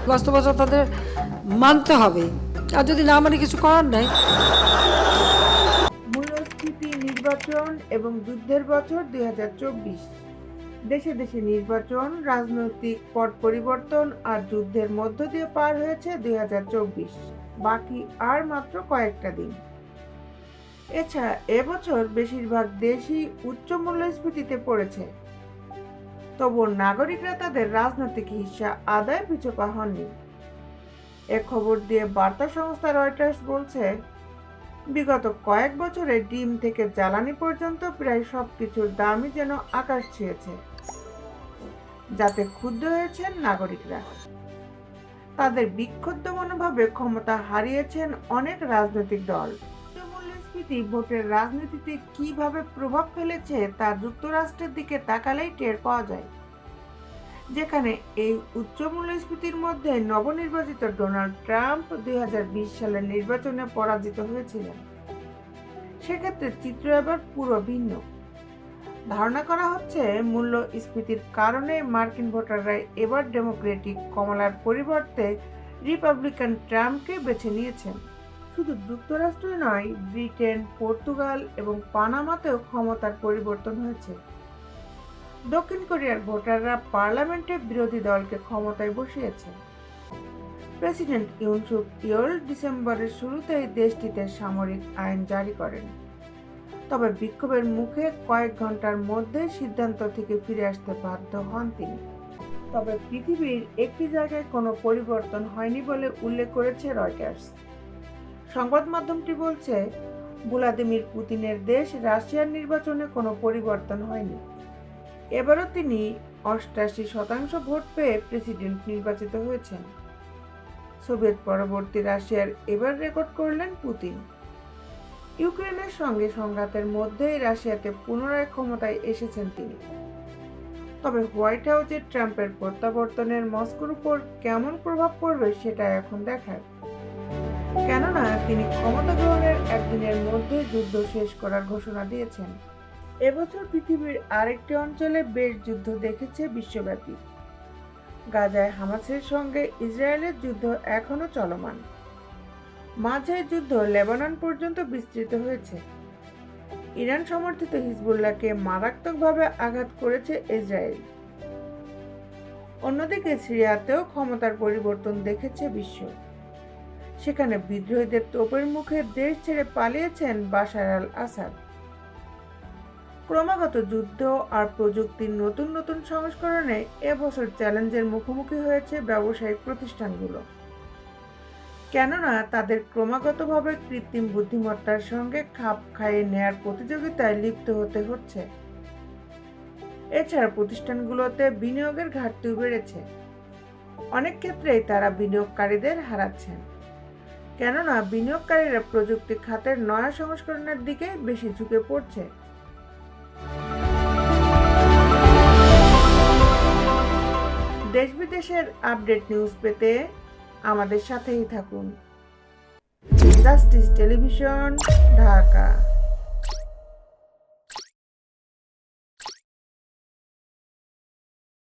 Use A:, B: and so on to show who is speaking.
A: বাস্তবতা তাদের মানতে হবে, আর যদি না মানে কিছু করার নাই।
B: মূল্যস্ফীতি, নির্বাচন এবং যুদ্ধের বছর 2024। দেশে দেশে নির্বাচন, রাজনৈতিক পট পরিবর্তন আর যুদ্ধের মধ্য দিয়ে পার হয়েছে 2024। বাকি আর মাত্র কয়েকটা দিন। এছাড়া এবছর বেশিরভাগ দেশই উচ্চ মূল্যস্ফীতিতে পড়েছে। তবুও নাগরিকরা তাদের রাজনৈতিক হিস্সা আদায় পিছপা হননি। এ খবর দিয়ে বার্তা সংস্থা রয়টার্স বলছে, বিগত কয়েক বছরে ডিম থেকে জ্বালানি পর্যন্ত প্রায় সবকিছুর দামই যেন আকাশ ছুঁয়েছে, যাতে ক্ষুব্ধ হয়েছেন নাগরিকরা। তাদের বিক্ষুব্ধ মনোভাবে ক্ষমতা হারিয়েছেন অনেক রাজনৈতিক দল। মূল্যস্ফীতি ভোটের রাজনীতিতে কিভাবে প্রভাব ফেলেছে তা যুক্তরাষ্ট্রের দিকে তাকালেই টের পাওয়া যায়, যেখানে এই উচ্চ মূল্যস্ফীতির মধ্যে নবনির্বাচিত ডোনাল্ড ট্রাম্প 2020 সালের নির্বাচনে পরাজিত হয়েছিলেন। সেক্ষেত্রে চিত্র এবার পুরো ভিন্ন। ধারণা করা হচ্ছে মূল্যস্ফীতির কারণে মার্কিন ভোটাররা এবার ডেমোক্রেটিক কমলার পরিবর্তে রিপাবলিকান ট্রাম্পকে বেছে নিয়েছেন। শুধু যুক্তরাষ্ট্রই নয়, ব্রিটেন, পর্তুগাল এবং পানামাতেও ক্ষমতার পরিবর্তন হয়েছে। দক্ষিণ কোরিয়ার ভোটাররা পার্লামেন্টে বিরোধী দলকে ক্ষমতায় বসিয়েছে। প্রেসিডেন্ট ইউন সুক ইয়োল ডিসেম্বরের শুরুতেই দেশটিতে সামরিক আইন জারি করেন। তবে বিক্ষোভের মুখে কয়েক ঘন্টার মধ্যে সিদ্ধান্ত থেকে ফিরে আসতে বাধ্য হন তিনি। তবে পৃথিবীর একটি জায়গায় কোনো পরিবর্তন হয়নি বলে উল্লেখ করেছে রয়টার্স। সংবাদ মাধ্যমটি বলছে, ভ্লাদিমির পুতিনের দেশ রাশিয়ার নির্বাচনে কোনো পরিবর্তন হয়নি। এবারও তিনি 88% ভোট পেয়ে প্রেসিডেন্ট নির্বাচিত হয়েছেন। সোভিয়েত পরবর্তী রাশিয়ার এবার রেকর্ড করলেন পুতিন। ইউক্রেনের সঙ্গে সংঘাতের মধ্যেই রাশিয়াতে পুনরায় ক্ষমতায় এসেছেন তিনি। তবে হোয়াইট হাউসে ট্রাম্পের প্রত্যাবর্তনের মস্কোর উপর কেমন প্রভাব পড়বে সেটা এখন দেখার। কেননা তিনি ক্ষমতা গ্রহণের একদিনের মধ্যে যুদ্ধ শেষ করার ঘোষণা দিয়েছেন। এবছর পৃথিবীর আরেকটি অঞ্চলে বেশ যুদ্ধ দেখেছে বিশ্বব্যাপী। গাজায় হামাসের সঙ্গে ইসরায়েলের যুদ্ধ এখনও চলমান। মাঝে যুদ্ধ লেবানন পর্যন্ত বিস্তৃত হয়েছে। ইরান সমর্থিত হিজবুল্লাহকে মারাত্মকভাবে আঘাত করেছে ইসরায়েল। অন্যদিকে সিরিয়াতেও ক্ষমতার পরিবর্তন দেখেছে বিশ্ব। সেখানে বিদ্রোহীদের তোপের মুখে দেশ ছেড়ে পালিয়েছেন বাশার আল আসাদ। ক্রমাগত যুদ্ধ আর প্রযুক্তির নতুন নতুন সংস্করণে এবছর চ্যালেঞ্জের মুখোমুখি হয়েছে ব্যবসায়িক প্রতিষ্ঠানগুলো, কেননা তাদের ক্রমাগতভাবে কৃত্রিম বুদ্ধিমত্তার সঙ্গে খাপ খাইয়ে নেয়ার প্রতিযোগিতায় লিপ্ত হতে হচ্ছে। এছাড়া প্রতিষ্ঠানগুলোতে বিনিয়োগের ঘাটতিও বেড়েছে। অনেক ক্ষেত্রেই তারা বিনিয়োগকারীদের হারাচ্ছেন, কেননা বিনিয়োগকারীরা প্রযুক্তি খাতের নয়া সংস্করণের দিকে বেশি ঝুঁকে পড়ছে। দেশ বিদেশের আপডেট নিউজ পেতে আমাদের সাথেই থাকুন। Justice television, Dhaka.